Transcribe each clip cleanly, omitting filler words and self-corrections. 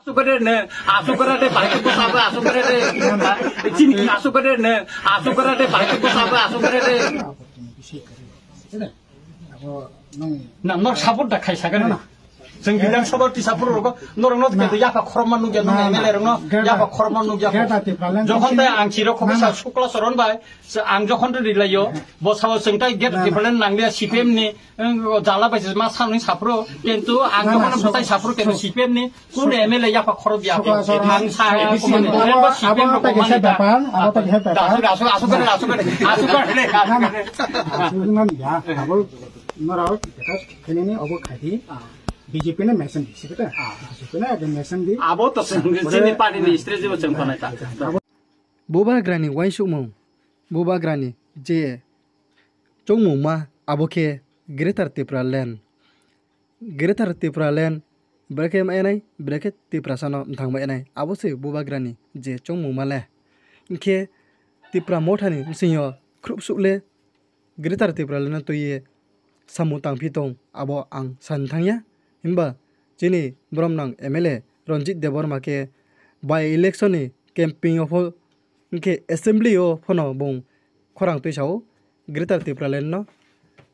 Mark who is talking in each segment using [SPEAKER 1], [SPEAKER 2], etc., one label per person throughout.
[SPEAKER 1] Asukarene, asukarene, pakai kusaba, asukarene, cini asukarene, asukarene, pakai kusaba, asukarene. Nah, nor sabun dah kai sakan. Jeng bilang sabun di sabun rogo, nor gitu ya pak korman nugia nong emel rogo, ya pak korman nugia. Jokon teh ang ciro kopi sa sukla soron bay, ang jokon tu dilayo, bos sawo sengtai get di pelan nang dia CPM ni, jala bay mas sang ni sapro, kentu ang jokon petai sapro kentu CPM ni, kun emel ya pak korom dia, ang sa kuman, bos CPM rogo kuman dah. Asukan.
[SPEAKER 2] BJP ने message दी सिकता BJP ने अगर message the
[SPEAKER 1] abo to sini party ni stress je macam kona ta
[SPEAKER 3] boba grani wai sukmo boba grani je chongmo ma abo ke greater tipra land brake ma enai brake tipra sano thangma enai abo se boba grani je chongmo ma le inke tipra mothani sinyo khrup sukle greater tipra land to ye samutang pitong abo ang san thangya himba chini bromnang MLA Ranjit Deborma ke by election ni camping of ke assembly o phono bong khorang tuisao greater tipralen no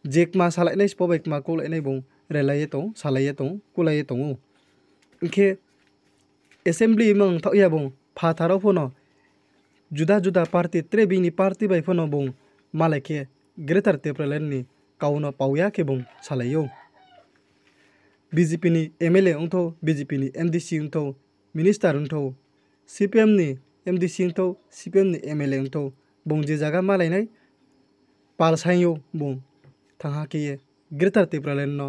[SPEAKER 3] jek ma salai nei spobek ma ko nei bong relai tong salai tong kulai tong ke assembly mang thauya bong pha tharo phono juda party trebini party by phono bong malake greater tipralen ni kauno pauya ke bong salai yo BJP ni MLA ungtho BJP ni MDC ungtho minister ungtho CPM ni MDC ungtho CPM ni MLA ungtho bong je jaga malai nai pal sayo bong thangha ke greater tipralen no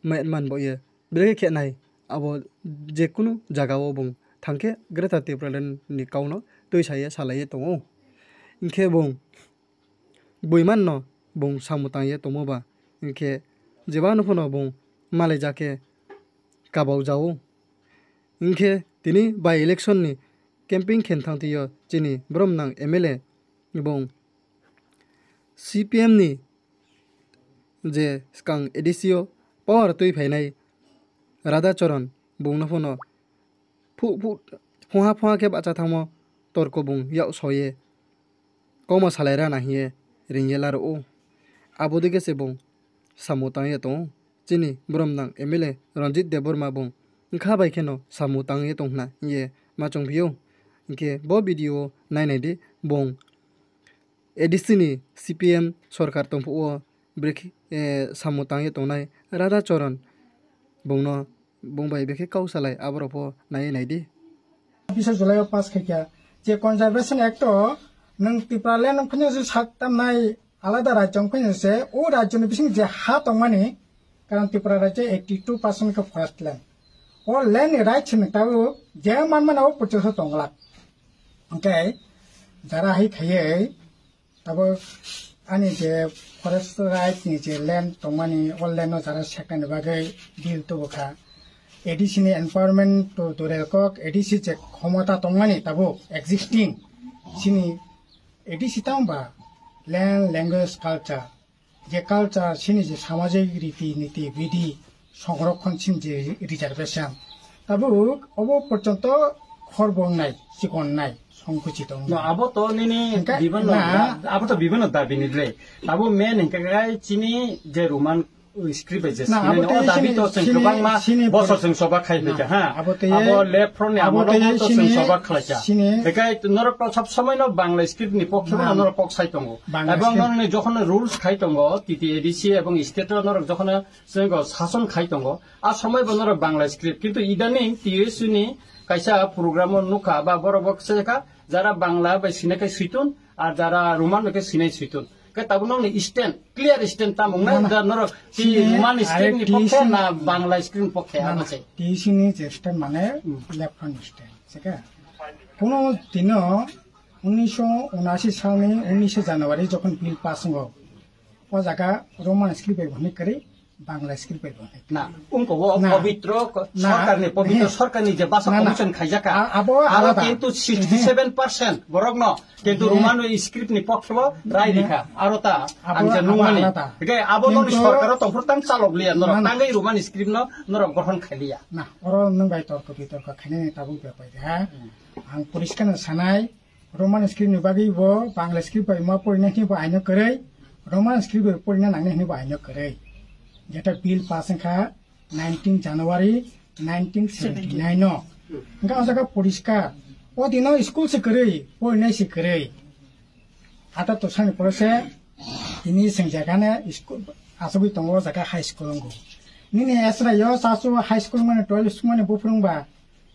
[SPEAKER 3] man bo ye breke khe nai abo je kunu jaga o bong thangke greater tipralen ni kauno toi saye salai tongo inke bong boiman no bong samutang ye tomo ba inke jebanu phono bong malai jake kabau jao inke tini by election ni camping khen thangtiyo chini bromnang MLA bong CPM ni je skang edisio power tui phainai Radha Charan bong na phono phuha ke bacha thangmo torko bong yau soye koma salaira na hiye ringela ro abodike se bong samutang ye to chini bromnang MLA Ranjit Deborma bong kha bai kheno samutang ye tongna ye ma chongbiyo ke bo video nai de bong edisini CPM sarkar tongpo breki samutang ye tongnai Radha Charan bongno bongbai beke kausalai abropo nai de
[SPEAKER 2] 20 July pass खेकिया J conservation act नों तिप्रालेन फने जे सातमनाय आलादा राज्यन फने से ओ राज्यनि बिसिं जे हा दंमानि कारण त्रिपुरा राज्य 82% का first land और land right छिन ताबो जे मानमानाव पुचस दंगला okay जरा हाय खायै ताबो आनि जे फरेस्ट राइट नि जे लैंड दंमानि अल लैंड जरा सेकेंड बागै बिल तो बखा एडिसि एनवायरनमेंट तो दोरेलकक एडिसि जे क्षमता दंमानि ताबो एक्जिस्टिंग सिनि एडिसि तांबा लैंड लैंग्वेज कल्चर जे कल्चर सिनि जे सामाजिक रीति नीति विधि संरक्षण सिम जे रिजर्वेशन ताबो अबो पर्यंत खरबंनाय सिगननाय संकुचित दं
[SPEAKER 1] abo to nini bibano dabinidle abo men hinkai chini je roman script je dabi to sengkobang ma boso sengsoba khaibeka ha abo left front abo to sengsoba khlaja bekai norok sab samay no bangla script ni pokhe na norok pok sai tongo ebong norni jokhon rules khai tongo TTADC ebong state norok jokhon sengo shason khai tongo a samay norok bangla script kintu idani TSU ni kaisa program nuka ba borobok seka jara bangla ba sinekai suitun ar jara roman ke sinai suitun ke tabunong ni stand clear stand tamong na norok ti roman script ni pokhe na bangla script pokhe amase
[SPEAKER 2] TSU ni je stand mane left hand stand seka কোনো দিনো 1979 সালে 19 জানুয়ারি যখন bill pass হলো ও জায়গা Roman script ভূমি করে Bangla script পাইব
[SPEAKER 1] না উনকো পবিত্র সরকারনি যে ভাষা কমিশন খাইজাকা আর কিন্তু 67% বরং ন কিন্তু রোমান স্ক্রিপ্ট নি পক্ষে রায় রেখা আর তা আনজা নুমানি একে আবদন সরকার তফরতাং চালকলিয়া নর তাঙ্গই রোমান স্ক্রিপ্ট নর গঠন খাইলিয়া
[SPEAKER 2] না অর নং বাই তর্ক বিতর্ক খাইনে তাবু বেপাই হ্যাঁ আং পরিষ্কার সানাই রোমান স্ক্রিপ্ট নি বাগিবো বাংলা স্ক্রিপ্ট পাই মা পরিণতি বো আইনো করে রোমান স্ক্রিপ্ট পরিণা নাংনে নি বো আইনো করে যেটা বিল পাস খা 19 জানুয়ারি 1979 নো গা জায়গা পরিষ্কার ও দিন স্কুল সে করে পড়নে সে করে আটা তো সানি পড়ছে ইনি সং জায়গানে স্কুল আসবি তঙ্গ জায়গা হাই স্কুল গো নিনে এসরা ইয় সাসু হাই স্কুল মানে 12 স্কুল মানে বুফরুংবা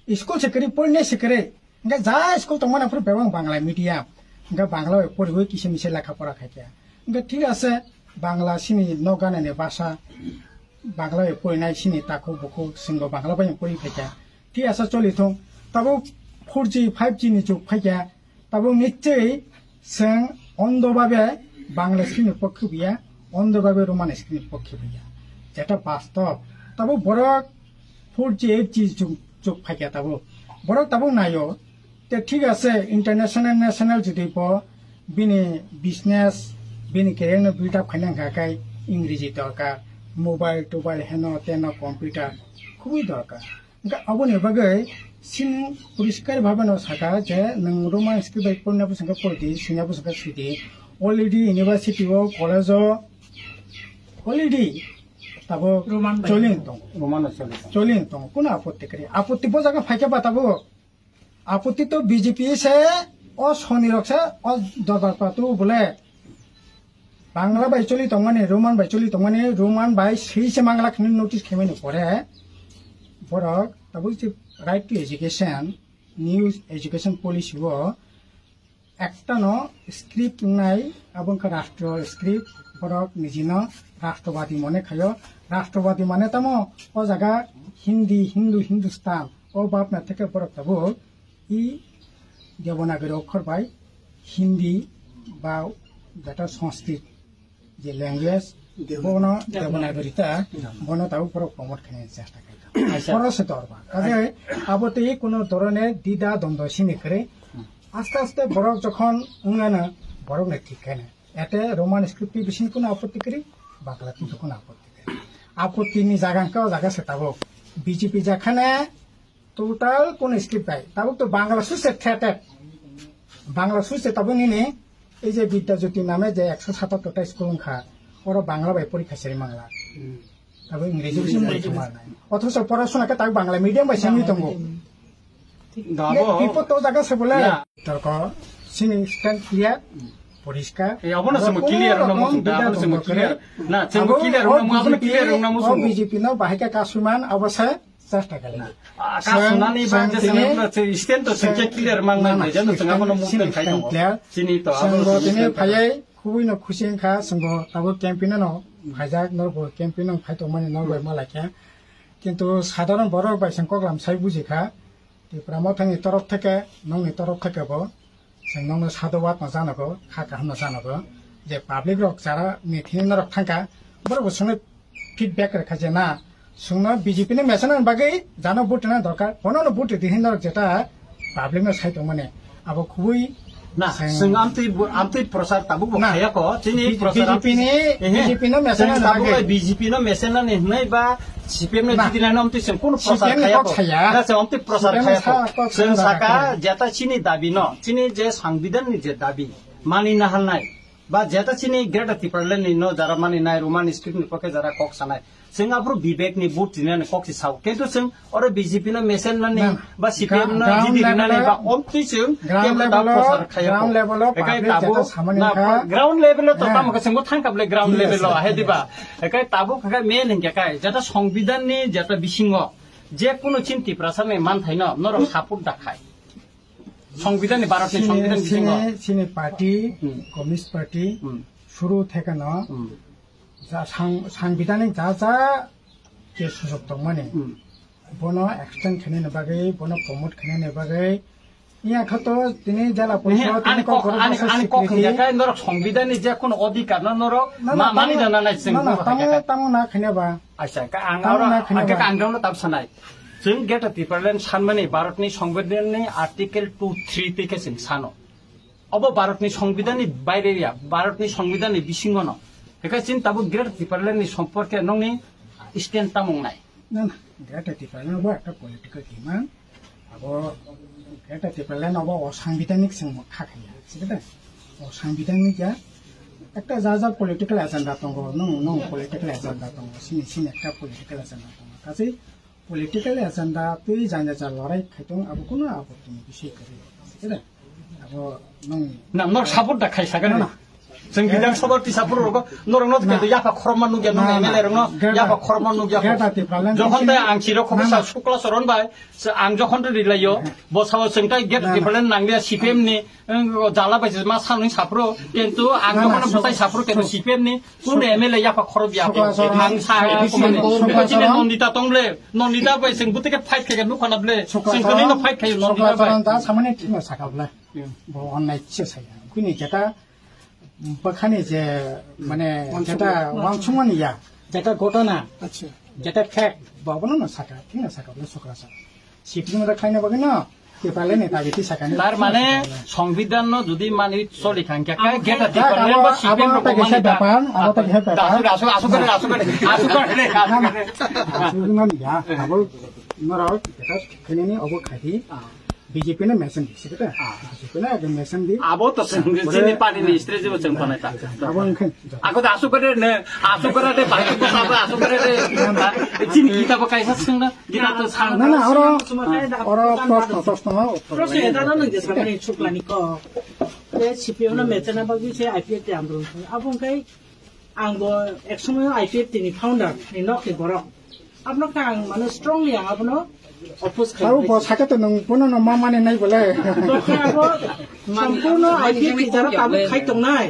[SPEAKER 2] স্কুল সে করে পড়নে সে করে গা যা স্কুল তো মানে পুরো বেবং বাংলা মিডিয়াম গা বাংলা পড়বই কিসে মিশে লেখাপড়া খাইয়া গা ঠিক আছে বাংলা সিনি নগানে ভাষা বাংলা পড়াই সিনি তাকো বকো সিংহ বাংলা বাই পড়ি ফাইকা ঠিক আছে চলি থং তাবো 4G 5G नि जुग फाइया ताबो निश्चय जों अंधभावे बांग्ला स्क्रिप्टनि पक्ष बिया अंधभावे रोमान स्क्रिप्टनि पक्ष बिया जेटा वास्तव ताबो बरक 4G 8G जुग फाइया ताबो बरक ताबो नायो ते ठीक আছে इंटरनेशनल नेशनल जुदि प बिनि बिजनेस बिनि केरियर न बिल्ड अप खाइना गाकाय इंग्रेजी दरकार मोबाइल टोबाइल हेनो तेनो कंप्यूटर खुबই दरकार अबनि बागै सिन परिष्कार भावे न साका जे नों रोमान स्क्रिप्ट पढ़नाबो संगा पढ़दि सिनाबो संगा सुदि अलरेडी यूनिवर्सिटी ओ कॉलेज अलरेडी ताबो चलिन दं कोन आपत्ति करे आपत्ति बो जागा फाइका बाताबो आपत्ति तो बीजेपी से ओ सनिरक से ओ दरबार पातु बोले बांग्ला बाई चलि दं माने रोमान बाई चलि दं माने रोमान बाई सही से बांग्ला खनि नोटिस खेमेनो पड़े बरक ताबो जे right to education new education policy wo একটা ন স্ক্রিপ্ট নাই এবং রাষ্ট্র স্ক্রিপ্ট বরক নিজিনো রাষ্ট্রবাদী মনে খায় রাষ্ট্রবাদী মানে তামো ও জায়গা হিন্দি হিন্দুস্তান ও বাপনা থেকে বরক তাবো ই দেবনাগরী অক্ষর পাই হিন্দি বা যেটা সংস্কৃত যে ল্যাঙ্গুয়েজ বন দেবনাগরীটা বন তাও বরক প্রমোট খানে চেষ্টা করে খরচে দরবা কাজে আবতে কোনো ধরনের দ্বিধা দ্বন্দ্ব সিনি করে আস্তে আস্তে বরক যখন উঙ্গানা বরক না ঠিক কেন এতে রোমান স্ক্রিপ্ট বেশি কোনো আপত্তি করি বাংলা কিন্তু কোনো আপত্তি করি আপত্তিনি জায়গাকেও জায়গা সেটাবো বিজেপি যেখানে টোটাল কোন স্ক্রিপ্ট পাই তাবো তো বাংলা সুসে ঠেটে বাংলা সুসে তাবো নিনে এই যে বিদ্যাজ্যোতি নামে যে 177টা স্কুল খা ওরা বাংলা বাই পরীক্ষা সেরি বাংলা তাবো ইংরেজি বেশি পরীক্ষা নাই অথচ পড়াশোনাকে তাই বাংলা মিডিয়াম বাই সামনে তঙ্গো বিপদ তো জায়গা সে বলে তর্ক সিনি স্ট্যান্ড ক্লিয়ার পরিষ্কার এই অবনা সম ক্লিয়ার না মু দাবো সম ক্লিয়ার না সম ক্লিয়ার না মু আপনি ক্লিয়ার না মু বিজেপি না বাহিকা কাসুমান অবশ্যই চেষ্টা করে কাসুনানি বাংলা সে স্ট্যান্ড তো সে ক্লিয়ার মাংনা নাই জানো সঙ্গ আপন মুখ খাই দাও সিনি তো সঙ্গ দিনে ফাইয়াই খুবই ন খুশি খা সঙ্গ তাবো ক্যাম্পেইন ন ভাইজাক নরব ক্যাম্পেইন ফাইতো মানে নরবাই মালাকে কিন্তু সাধারণ বড় বাইসং কগলাম সাই বুঝিখা ত্রিপুরামথানি তরফ থেকে নংনি তরফ থেকে जों नंनो साधुवाद न जानांगौ खाका हमनो जानांगौ जे पाब्लिक रक जारा मिथिनि नरक थांका बरबो संनो फिडबैक रेखा जे ना संनो बीजेपी ने मेसन बागै जानो बुटना दरकार बननो बुट दिहिन नरक जेटा पाब्लिक न साइतो माने अब खुबै ना जों आमति प्रसार ताबु बखाया को जिनि प्रसार बीजेपी न मेसन बागै बीजेपी न मेसन न नै बा सीपीएम ने जिदिना नमति जों कोन प्रसार खाया को ना जों आमति प्रसार खाया को जों साका जेता चिनि दाबि न चिनि जे संविधान नि जे दाबि मानिना हालनाय बा जेता चिनि ग्रेट टिपारलेन नि न जारा मानिनाय रोमान स्क्रिप्ट नि पके जारा कक सानाय जों आब्रु विवेक नि बुट दिनाने कक साव किन्तु जों अरे बीजेपी न मेसेन नि बा सीपीएम न जिदिना नि बा अमति जों ग्राउन्ड लेभल एकाय ताबु ग्राउन्ड लेभल त तामको जों थांकाबले ग्राउन्ड लेभल हे दिबा एकाय ताबु खाय मेन हिंगाय जेता संविधान नि जेता बिसिंग जे कुनु चिन्ति प्रसारने मान थाइन नर सापोर्ट दाखाय संविधान भारत नि संविधान बिसिंग सिने पार्टी कम्युनिस्ट पार्टी शुरू থেকে ন যা সাংবিধানিক যা যা যে সুযোগ দं माने बनो एक्सटेंड खाने बागै बनो प्रमोट खाने बागै ইয়া খাতো তিনি জেলা পরিষদ
[SPEAKER 1] আনি কখন দেখায় নরক সংবিধানে যে কোন অধিকার না নরক মানি জানা নাই जों
[SPEAKER 2] তামো না খাইনাবা
[SPEAKER 1] আচ্ছা আঙ্গাওনো তাবসানাই जों गेट टिपारलेण्ड सानमानि भारतनि संविधाननि आर्टिकल 2.3 থেকে जों सानो अब भारतनि संविधाननि बायरेया भारतनि संविधाननि बिसिङाव बेखाय जों ताबो गेट टिपारलेण्डनि सम्पर्के नंनि स्टेन्ड तामंनाय
[SPEAKER 2] না गेट टिपारलेण्ड একটা পলিটিক্যাল ডিমান্ড আবো गेट टिपारलेण्ड अब असांविधानिक जों खाखाया सिगदा असांविधानिक या একটা যা পলিটিক্যাল এজেন্ডা দङ নো পলিটিক্যাল এজেন্ডা দङ সিনি একটা পলিটিক্যাল এজেন্ডা দङ কাজে পলিটিক্যাল এজেন্ডা তুই জানা যা লড়াই খাইতং আবো কোনো আপত্তি বিষয় করে সিগदा अब
[SPEAKER 1] नों नर सापर्ट दा खायसागोन ना जों बिदां सभाति सापर्ट रग नरनो के याफा खरमान नुगिया नो एमएलए रनो याफा खरमान नुगिया जखन ता आं सिरो खबसा सुक्ला सरन बाय आं जखन रिलायो बसाव जोंता गेट डिफारेन्ट नांलिया सीपीएम नि जाला बायजे मा साननि साप्रो किन्तु आं जखन बसाय साप्रो के सीपीएम नि कोन एमएलए याफा खर बिया आं सा बिदिनो नन्दिता तंले नन्दिता बाय जों बुतके फाइट खायगोन नुखानाबले जों कोनिनो फाइट खायो नन्दिता बाय
[SPEAKER 2] दा सामने थिनो साकाबला ब अननाय चिसाया कुनि जेटा बखाने जे माने जेटा वांचुमानिया जेटा घटना अच्छा जेटा फैक्ट बाबनो न साका थिनो साकाबला सकासा सिक्किम रा खाइना बगन पेपाले नेता बिति साकाने तार माने
[SPEAKER 1] संविधान न যদি মানি চলি খাঙ্কা गेट टिपारलेण्ड बा सीपीएम रो
[SPEAKER 2] माने ব্যাপার আবো তা ব্যাপার আসুকরে আবো নরাও যেটা খেনেনি অব খাহি बीजेपी ने मेसन दी सिगदा बीजेपी ने अगर मेसन दी
[SPEAKER 1] आबो तो जिनि पार्टी नि स्ट्रेटेजी जों बनायता
[SPEAKER 2] आबो इनखन
[SPEAKER 1] आको आसु करे दे बाकी को साबो आसु करे दे जिनि किताब कायसा संना गिना तो सान
[SPEAKER 2] ना ना और प्रश्न
[SPEAKER 4] एटा न नगे सामने छुक्लानि को ए सीपीएम न मेचना बागि से आईपीएफ ते आमरो आबो kai आंगो एक समय आईपीएफ तिनि फाउंडर नि नके गरक आपनो कां माने स्ट्रंगली आपनो अपोज
[SPEAKER 2] खायो बो साके त नों पुनो न मा माने नै बोले
[SPEAKER 4] अब सम्पूर्ण आईपीएफ बिचारा ताबो खाइतंनाय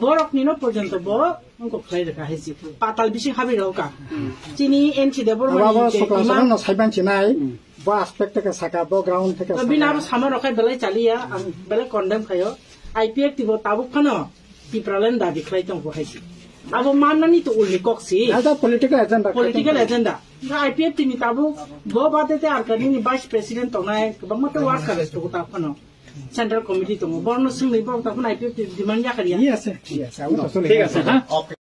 [SPEAKER 4] बरकनि न पर्यन्त ब उनको फ्लाइ रखा है जी पाताल बिसि हाबि रौका चिनी एनसी देबर
[SPEAKER 2] बाबा सकला न साइबान चिनाय बा एस्पेक्ट के साका बो ग्राउंड থেকে
[SPEAKER 4] बिनार सामा रखाय बेले चालिया बेले कन्डेम खायो आईपीएफ तिबो ताबो खनो टिप्रालेन दाबि खाइतंग बो हाइसि अब माननानि तो उल्ले कक्सी
[SPEAKER 2] आदा पॉलिटिकल एजेंडा
[SPEAKER 4] आईपीएफ तिनी ताबो गो बाते ते आरकानि वाइस प्रेसिडेंट तनाय बमत वर्क करे तो ता खनो सेंट्रल कमिटी तो बर्न सिंह नि बो ता आईपीएफ डिमांड या करिया
[SPEAKER 2] यस यस ठीक है हां